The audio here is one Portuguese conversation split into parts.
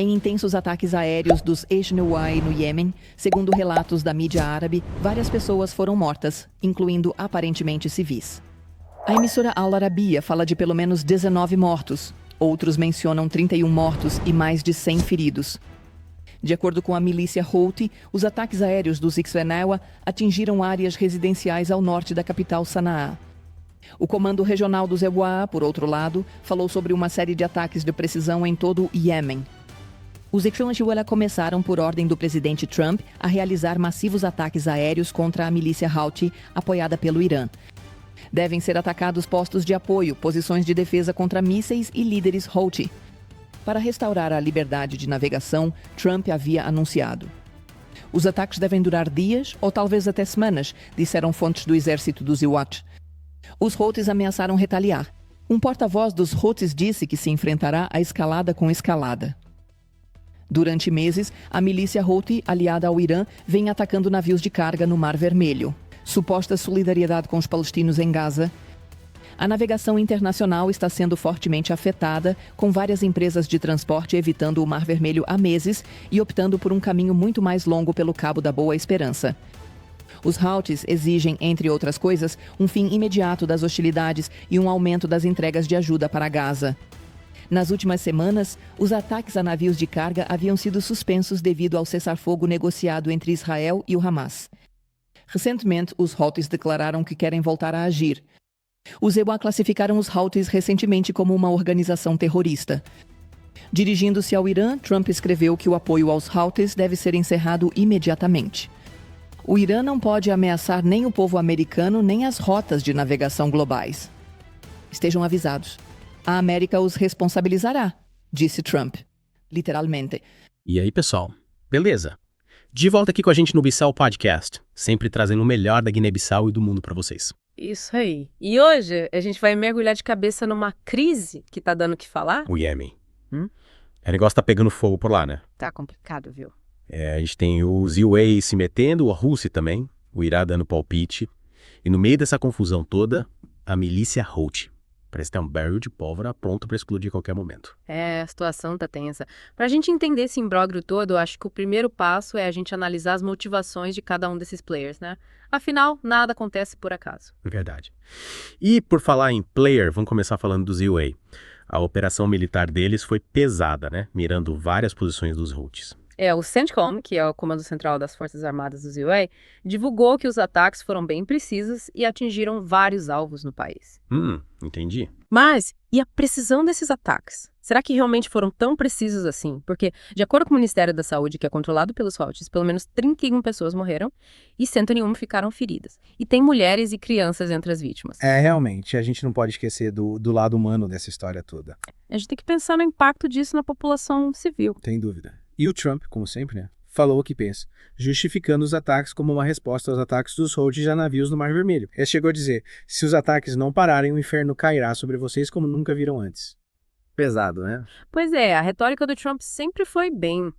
Em intensos ataques aéreos dos Houthi no Iêmen, segundo relatos da mídia árabe, várias pessoas foram mortas, incluindo aparentemente civis. A emissora Al Arabiya fala de pelo menos 19 mortos. Outros mencionam 31 mortos e mais de 100 feridos. De acordo com a milícia Houthi, os ataques aéreos dos Houthi atingiram áreas residenciais ao norte da capital Sanaa. O Comando Regional dos Houthi, por outro lado, falou sobre uma série de ataques de precisão em todo o Iêmen. Os Houthi começaram, por ordem do presidente Trump, a realizar massivos ataques aéreos contra a milícia Houthi, apoiada pelo Irã. Devem ser atacados postos de apoio, posições de defesa contra mísseis e líderes Houthi. Para restaurar a liberdade de navegação, Trump havia anunciado. Os ataques devem durar dias ou talvez até semanas, disseram fontes do exército dos Houthi. Os Houthis ameaçaram retaliar. Um porta-voz dos Houthis disse que se enfrentará a escalada com escalada. Durante meses, a milícia Houthi, aliada ao Irã, vem atacando navios de carga no Mar Vermelho. Suposta solidariedade com os palestinos em Gaza. A navegação internacional está sendo fortemente afetada, com várias empresas de transporte evitando o Mar Vermelho há meses e optando por um caminho muito mais longo pelo Cabo da Boa Esperança. Os Houthis exigem, entre outras coisas, um fim imediato das hostilidades e um aumento das entregas de ajuda para Gaza. Nas últimas semanas, os ataques a navios de carga haviam sido suspensos devido ao cessar-fogo negociado entre Israel e o Hamas. Recentemente, os Houthis declararam que querem voltar a agir. Os Houthi classificaram os Houthis recentemente como uma organização terrorista. Dirigindo-se ao Irã, Trump escreveu que o apoio aos Houthis deve ser encerrado imediatamente. O Irã não pode ameaçar nem o povo americano nem as rotas de navegação globais. Estejam avisados. A América os responsabilizará, disse Trump. Literalmente. E aí, pessoal? Beleza? De volta aqui com a gente no Bissau Podcast, sempre trazendo o melhor da Guiné-Bissau e do mundo para vocês. Isso aí. E hoje a gente vai mergulhar de cabeça numa crise que tá dando o que falar. O Iêmen. O negócio tá pegando fogo por lá, né? Tá complicado, viu? A gente tem os UAE se metendo, a Rússia também, o Irã dando palpite. E no meio dessa confusão toda, a milícia Houthi. Parece ter um barril de pólvora pronto para explodir a qualquer momento. A situação tá tensa. Pra gente entender esse imbróglio todo, eu acho que o primeiro passo é a gente analisar as motivações de cada um desses players, né? Afinal, nada acontece por acaso. Verdade. E por falar em player, vamos começar falando dos UAE. A operação militar deles foi pesada, né? Mirando várias posições dos Houthis. O CENTCOM, que é o Comando Central das Forças Armadas dos UAE, divulgou que os ataques foram bem precisos e atingiram vários alvos no país. Entendi. Mas, e a precisão desses ataques? Será que realmente foram tão precisos assim? Porque, de acordo com o Ministério da Saúde, que é controlado pelos Houthis, pelo menos 31 pessoas morreram e 101 ficaram feridas. E tem mulheres e crianças entre as vítimas. Realmente, a gente não pode esquecer do lado humano dessa história toda. A gente tem que pensar no impacto disso na população civil. Sem dúvida. E o Trump, como sempre, né, falou o que pensa, justificando os ataques como uma resposta aos ataques dos Houthis a navios no Mar Vermelho. Ele chegou a dizer, se os ataques não pararem, o inferno cairá sobre vocês como nunca viram antes. Pesado, né? Pois é, a retórica do Trump sempre foi bem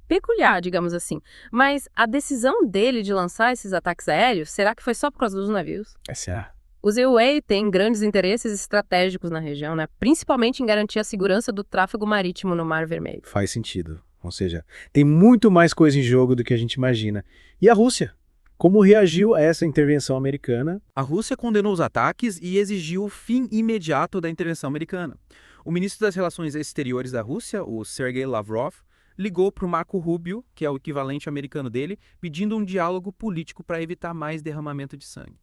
peculiar, digamos assim. Mas a decisão dele de lançar esses ataques aéreos, será que foi só por causa dos navios? Essa Os UAE têm grandes interesses estratégicos na região, né? Principalmente em garantir a segurança do tráfego marítimo no Mar Vermelho. Faz sentido. Ou seja, tem muito mais coisa em jogo do que a gente imagina. E a Rússia? Como reagiu a essa intervenção americana? A Rússia condenou os ataques e exigiu o fim imediato da intervenção americana. O ministro das Relações Exteriores da Rússia, o Sergei Lavrov, ligou para o Marco Rubio, que é o equivalente americano dele, pedindo um diálogo político para evitar mais derramamento de sangue.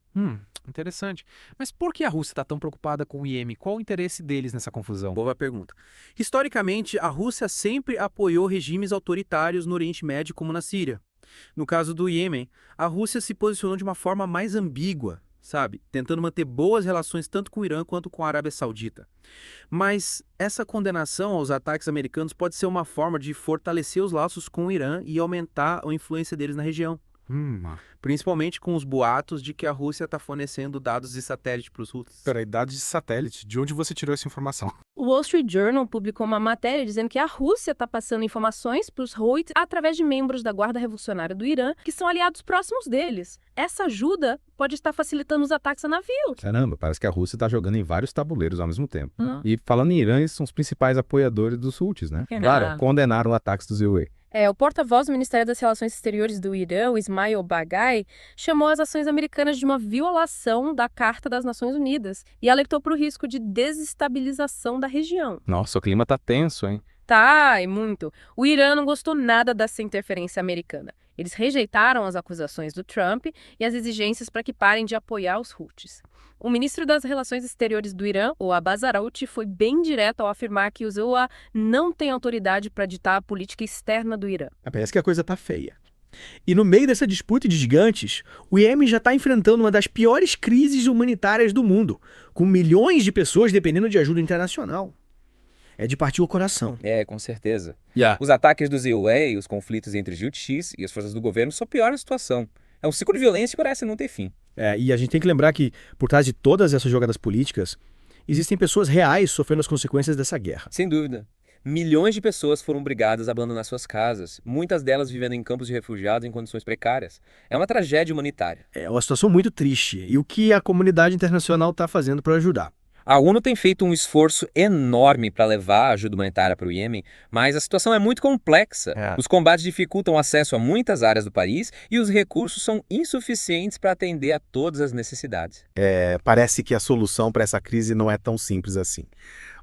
Interessante. Mas por que a Rússia está tão preocupada com o Iêmen? Qual o interesse deles nessa confusão? Boa pergunta. Historicamente, a Rússia sempre apoiou regimes autoritários no Oriente Médio, como na Síria. No caso do Iêmen, a Rússia se posicionou de uma forma mais ambígua, sabe? Tentando manter boas relações tanto com o Irã quanto com a Arábia Saudita. Mas essa condenação aos ataques americanos pode ser uma forma de fortalecer os laços com o Irã e aumentar a influência deles na região. Principalmente com os boatos de que a Rússia está fornecendo dados de satélite para os Houthis. Peraí, dados de satélite. De onde você tirou essa informação? O Wall Street Journal publicou uma matéria dizendo que a Rússia está passando informações para os Houthis através de membros da Guarda Revolucionária do Irã, que são aliados próximos deles. Essa ajuda pode estar facilitando os ataques a navios. Caramba, parece que a Rússia está jogando em vários tabuleiros ao mesmo tempo. E falando em Irã, eles são os principais apoiadores dos Houthis, né? Claro, condenaram ataques do ZUE. O porta-voz do Ministério das Relações Exteriores do Irã, o Ismail Bagai, chamou as ações americanas de uma violação da Carta das Nações Unidas e alertou para o risco de desestabilização da região. Nossa, o clima tá tenso, hein? Tá, e muito. O Irã não gostou nada dessa interferência americana. Eles rejeitaram as acusações do Trump e as exigências para que parem de apoiar os Houthis. O ministro das Relações Exteriores do Irã, o Abbas Araghchi, foi bem direto ao afirmar que o ZUA não tem autoridade para ditar a política externa do Irã. Parece que a coisa tá feia. E no meio dessa disputa de gigantes, o Iêmen já está enfrentando uma das piores crises humanitárias do mundo, com milhões de pessoas dependendo de ajuda internacional. É de partir o coração. Com certeza. Os ataques do ZUE e os conflitos entre os Houthis e as forças do governo só pioram a situação. É um ciclo de violência que parece não ter fim. E a gente tem que lembrar que, por trás de todas essas jogadas políticas, existem pessoas reais sofrendo as consequências dessa guerra. Sem dúvida. Milhões de pessoas foram obrigadas a abandonar suas casas, muitas delas vivendo em campos de refugiados em condições precárias. É uma tragédia humanitária. É uma situação muito triste. E o que a comunidade internacional está fazendo para ajudar? A ONU tem feito um esforço enorme para levar a ajuda humanitária para o Iêmen, mas a situação é muito complexa. Os combates dificultam o acesso a muitas áreas do país e os recursos são insuficientes para atender a todas as necessidades. Parece que a solução para essa crise não é tão simples assim.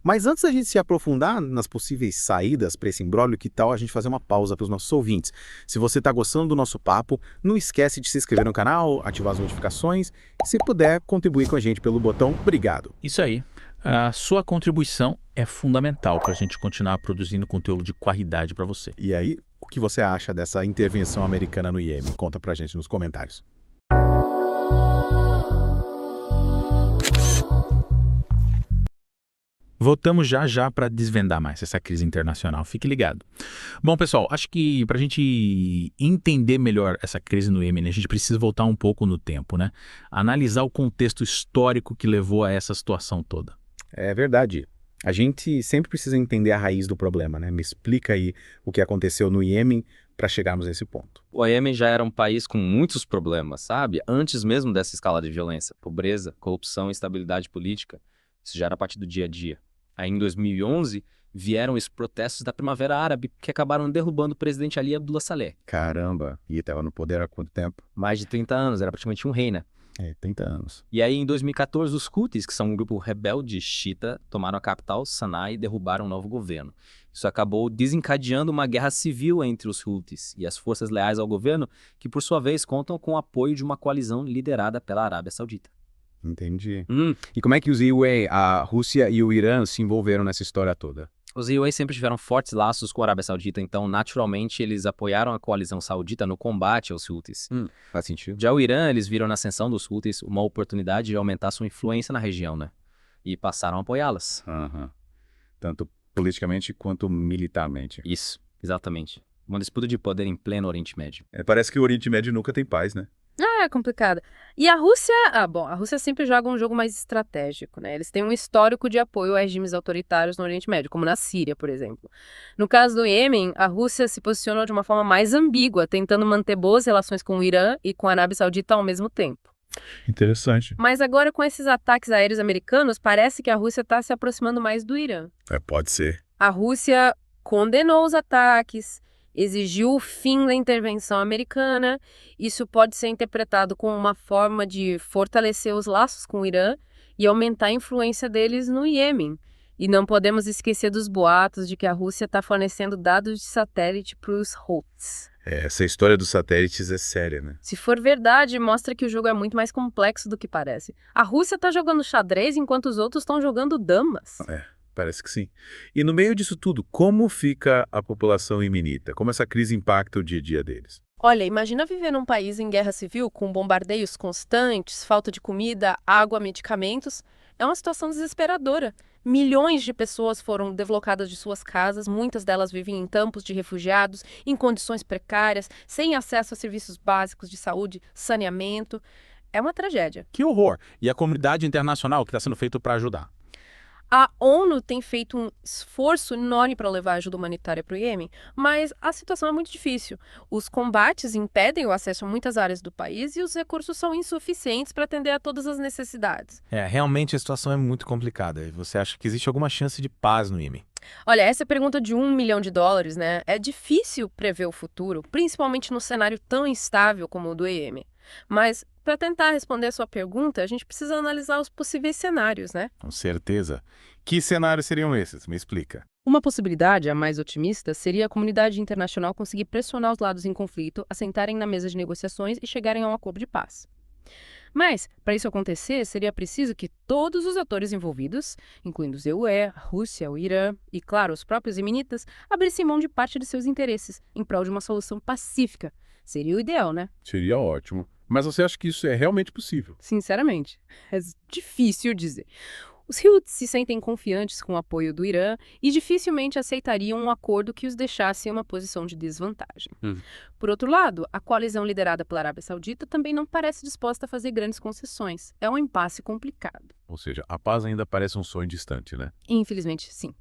Mas antes da gente se aprofundar nas possíveis saídas para esse imbróglio, que tal a gente fazer uma pausa para os nossos ouvintes? Se você está gostando do nosso papo, não esquece de se inscrever no canal, ativar as notificações e, se puder, contribuir com a gente pelo botão Obrigado. Isso aí. A sua contribuição é fundamental para a gente continuar produzindo conteúdo de qualidade para você. E aí, o que você acha dessa intervenção americana no Iêmen? Conta pra gente nos comentários. Voltamos já para desvendar mais essa crise internacional. Fique ligado. Bom, pessoal, acho que para a gente entender melhor essa crise no Iêmen, a gente precisa voltar um pouco no tempo, né? Analisar o contexto histórico que levou a essa situação toda. É verdade. A gente sempre precisa entender a raiz do problema, né? Me explica aí o que aconteceu no Iêmen para chegarmos a esse ponto. O Iêmen já era um país com muitos problemas, sabe? Antes mesmo dessa escala de violência, pobreza, corrupção e instabilidade política. Isso já era parte do dia a dia. Aí, em 2011, vieram os protestos da Primavera Árabe que acabaram derrubando o presidente Ali Abdullah Saleh. Caramba, e estava no poder há quanto tempo? Mais de 30 anos, era praticamente um rei, né? 30 anos. E aí, em 2014, os Houthis, que são um grupo rebelde xiita, tomaram a capital, Sanaa, e derrubaram um novo governo. Isso acabou desencadeando uma guerra civil entre os Houthis e as forças leais ao governo, que, por sua vez, contam com o apoio de uma coalizão liderada pela Arábia Saudita. Entendi. E como é que os ZUE, a Rússia e o Irã se envolveram nessa história toda? Os ZUE sempre tiveram fortes laços com a Arábia Saudita, então, naturalmente, eles apoiaram a coalizão saudita no combate aos Houthis. Faz sentido. Já o Irã, eles viram na ascensão dos Houthis uma oportunidade de aumentar sua influência na região, né? E passaram a apoiá-las. Tanto politicamente quanto militarmente. Isso, exatamente. Uma disputa de poder em pleno Oriente Médio. Parece que o Oriente Médio nunca tem paz, né? É complicado. E a Rússia, a Rússia sempre joga um jogo mais estratégico, né? Eles têm um histórico de apoio a regimes autoritários no Oriente Médio, como na Síria, por exemplo. No caso do Iêmen, a Rússia se posicionou de uma forma mais ambígua, tentando manter boas relações com o Irã e com a Arábia Saudita ao mesmo tempo. Interessante. Mas agora, com esses ataques aéreos americanos, parece que a Rússia está se aproximando mais do Irã. Pode ser. A Rússia condenou os ataques, exigiu o fim da intervenção americana. Isso pode ser interpretado como uma forma de fortalecer os laços com o Irã e aumentar a influência deles no Iêmen. E não podemos esquecer dos boatos de que a Rússia está fornecendo dados de satélite para os Houthis. Essa história dos satélites é séria, né? Se for verdade, mostra que o jogo é muito mais complexo do que parece. A Rússia está jogando xadrez enquanto os outros estão jogando damas. Parece que sim. E no meio disso tudo, como fica a população iemenita? Como essa crise impacta o dia a dia deles? Olha, imagina viver num país em guerra civil com bombardeios constantes, falta de comida, água, medicamentos. É uma situação desesperadora. Milhões de pessoas foram deslocadas de suas casas, muitas delas vivem em campos de refugiados, em condições precárias, sem acesso a serviços básicos de saúde, saneamento. É uma tragédia. Que horror! E a comunidade internacional que está sendo feito para ajudar? A ONU tem feito um esforço enorme para levar ajuda humanitária para o Iêmen, mas a situação é muito difícil. Os combates impedem o acesso a muitas áreas do país e os recursos são insuficientes para atender a todas as necessidades. Realmente a situação é muito complicada. E você acha que existe alguma chance de paz no Iêmen? Olha, essa é a pergunta de $1 milhão, né? É difícil prever o futuro, principalmente num cenário tão instável como o do Iêmen. Mas, para tentar responder a sua pergunta, a gente precisa analisar os possíveis cenários, né? Com certeza. Que cenários seriam esses? Me explica. Uma possibilidade, a mais otimista, seria a comunidade internacional conseguir pressionar os lados em conflito a sentarem na mesa de negociações e chegarem a um acordo de paz. Mas, para isso acontecer, seria preciso que todos os atores envolvidos, incluindo os UE, a Rússia, o Irã e, claro, os próprios iemenitas, abrissem mão de parte de seus interesses em prol de uma solução pacífica. Seria o ideal, né? Seria ótimo. Mas você acha que isso é realmente possível? Sinceramente, é difícil dizer. Os Houthis se sentem confiantes com o apoio do Irã e dificilmente aceitariam um acordo que os deixasse em uma posição de desvantagem. Por outro lado, a coalizão liderada pela Arábia Saudita também não parece disposta a fazer grandes concessões. É um impasse complicado. Ou seja, a paz ainda parece um sonho distante, né? Infelizmente, sim.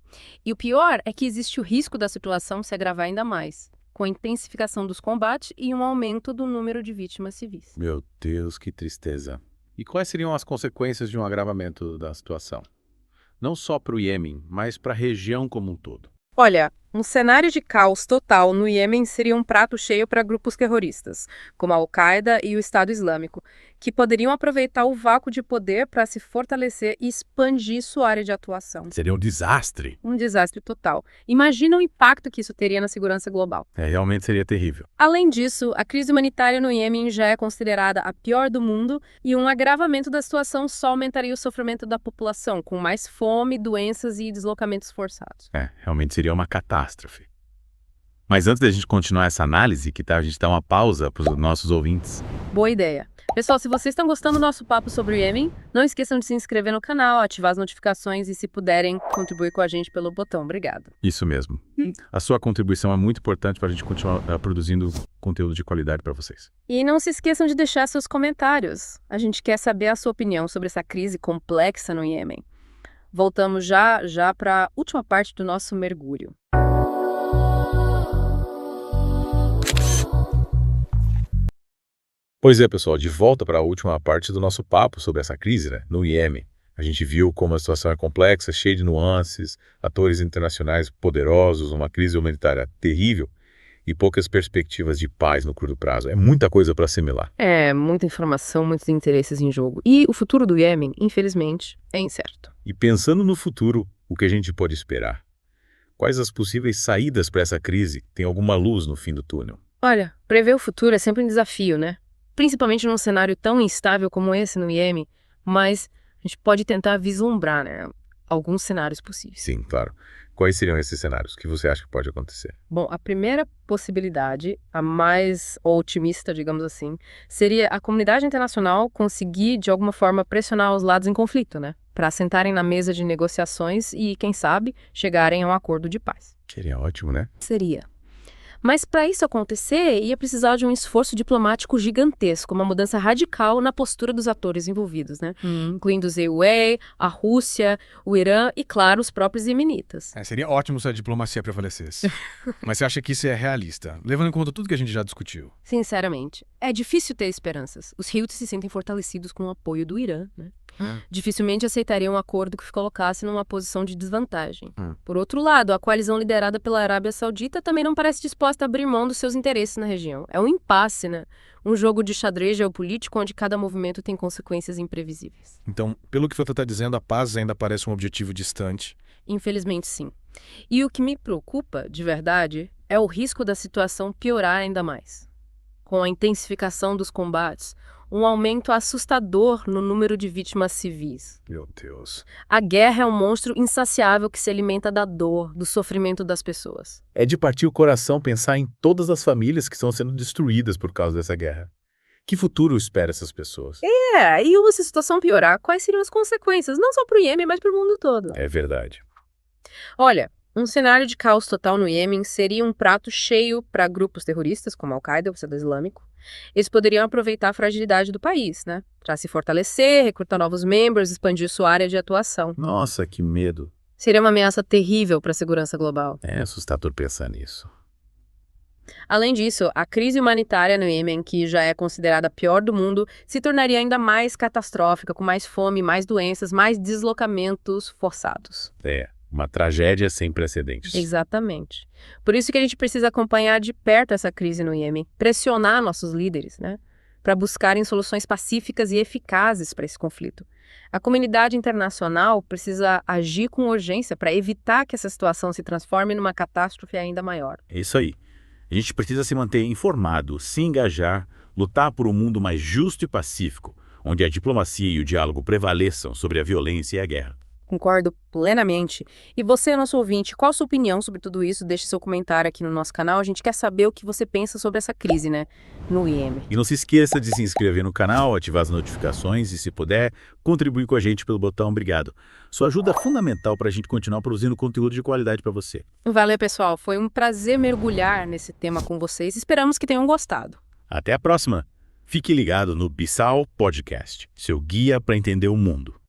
E o pior é que existe o risco da situação se agravar ainda mais, com a intensificação dos combates e um aumento do número de vítimas civis. Meu Deus, que tristeza. E quais seriam as consequências de um agravamento da situação? Não só para o Iêmen, mas para a região como um todo. Olha, um cenário de caos total no Iêmen seria um prato cheio para grupos terroristas, como a Al-Qaeda e o Estado Islâmico, que poderiam aproveitar o vácuo de poder para se fortalecer e expandir sua área de atuação. Seria um desastre. Um desastre total. Imagina o impacto que isso teria na segurança global. Realmente seria terrível. Além disso, a crise humanitária no Iêmen já é considerada a pior do mundo e um agravamento da situação só aumentaria o sofrimento da população, com mais fome, doenças e deslocamentos forçados. Realmente seria uma catástrofe. Mas antes da gente continuar essa análise, que tal a gente dar uma pausa para os nossos ouvintes? Boa ideia. Pessoal, se vocês estão gostando do nosso papo sobre o Iêmen, não esqueçam de se inscrever no canal, ativar as notificações e, se puderem, contribuir com a gente pelo botão. Obrigado. Isso mesmo. A sua contribuição é muito importante para a gente continuar produzindo conteúdo de qualidade para vocês. E não se esqueçam de deixar seus comentários. A gente quer saber a sua opinião sobre essa crise complexa no Iêmen. Voltamos já para a última parte do nosso mergulho. Pois é, pessoal, de volta para a última parte do nosso papo sobre essa crise, no Iêmen. A gente viu como a situação é complexa, cheia de nuances, atores internacionais poderosos, uma crise humanitária terrível e poucas perspectivas de paz no curto prazo. É muita coisa para assimilar. Muita informação, muitos interesses em jogo. E o futuro do Iêmen, infelizmente, é incerto. E pensando no futuro, o que a gente pode esperar? Quais as possíveis saídas para essa crise? Tem alguma luz no fim do túnel? Olha, prever o futuro é sempre um desafio, né? Principalmente num cenário tão instável como esse no Iêmen, mas a gente pode tentar vislumbrar, alguns cenários possíveis. Sim, claro. Quais seriam esses cenários? O que você acha que pode acontecer? Bom, a primeira possibilidade, a mais otimista, digamos assim, seria a comunidade internacional conseguir, de alguma forma, pressionar os lados em conflito, para sentarem na mesa de negociações e, quem sabe, chegarem a um acordo de paz. Seria ótimo, né? Seria. Mas para isso acontecer, ia precisar de um esforço diplomático gigantesco, uma mudança radical na postura dos atores envolvidos, incluindo os EUA, a Rússia, o Irã e, claro, os próprios iemenitas. Seria ótimo se a diplomacia prevalecesse. Mas você acha que isso é realista, levando em conta tudo que a gente já discutiu? Sinceramente, é difícil ter esperanças. Os Houthis se sentem fortalecidos com o apoio do Irã, Dificilmente aceitariam um acordo que os colocasse numa posição de desvantagem. Por outro lado, a coalizão liderada pela Arábia Saudita também não parece disposta a abrir mão dos seus interesses na região. É um impasse, Um jogo de xadrez geopolítico onde cada movimento tem consequências imprevisíveis. Então, pelo que você está dizendo, a paz ainda parece um objetivo distante? Infelizmente, sim. E o que me preocupa, de verdade, é o risco da situação piorar ainda mais. Com a intensificação dos combates, um aumento assustador no número de vítimas civis. Meu Deus. A guerra é um monstro insaciável que se alimenta da dor, do sofrimento das pessoas. É de partir o coração pensar em todas as famílias que estão sendo destruídas por causa dessa guerra. Que futuro espera essas pessoas? E se a situação piorar, quais seriam as consequências? Não só para o Iêmen, mas para o mundo todo. É verdade. Olha, um cenário de caos total no Iêmen seria um prato cheio para grupos terroristas, como a Al-Qaeda, o Estado Islâmico. Eles poderiam aproveitar a fragilidade do país, né? Para se fortalecer, recrutar novos membros, expandir sua área de atuação. Nossa, que medo. Seria uma ameaça terrível para a segurança global. É assustador pensar nisso. Além disso, a crise humanitária no Iêmen, que já é considerada a pior do mundo, se tornaria ainda mais catastrófica, com mais fome, mais doenças, mais deslocamentos forçados. Uma tragédia sem precedentes. Exatamente. Por isso que a gente precisa acompanhar de perto essa crise no Iêmen, pressionar nossos líderes, né, para buscarem soluções pacíficas e eficazes para esse conflito. A comunidade internacional precisa agir com urgência para evitar que essa situação se transforme numa catástrofe ainda maior. É isso aí. A gente precisa se manter informado, se engajar, lutar por um mundo mais justo e pacífico, onde a diplomacia e o diálogo prevaleçam sobre a violência e a guerra. Concordo plenamente. E você, nosso ouvinte, qual a sua opinião sobre tudo isso? Deixe seu comentário aqui no nosso canal. A gente quer saber o que você pensa sobre essa crise, né, no Iêmen. E não se esqueça de se inscrever no canal, ativar as notificações e, se puder, contribuir com a gente pelo botão obrigado. Sua ajuda é fundamental para a gente continuar produzindo conteúdo de qualidade para você. Valeu, pessoal. Foi um prazer mergulhar nesse tema com vocês. Esperamos que tenham gostado. Até a próxima. Fique ligado no Bissau Podcast, seu guia para entender o mundo.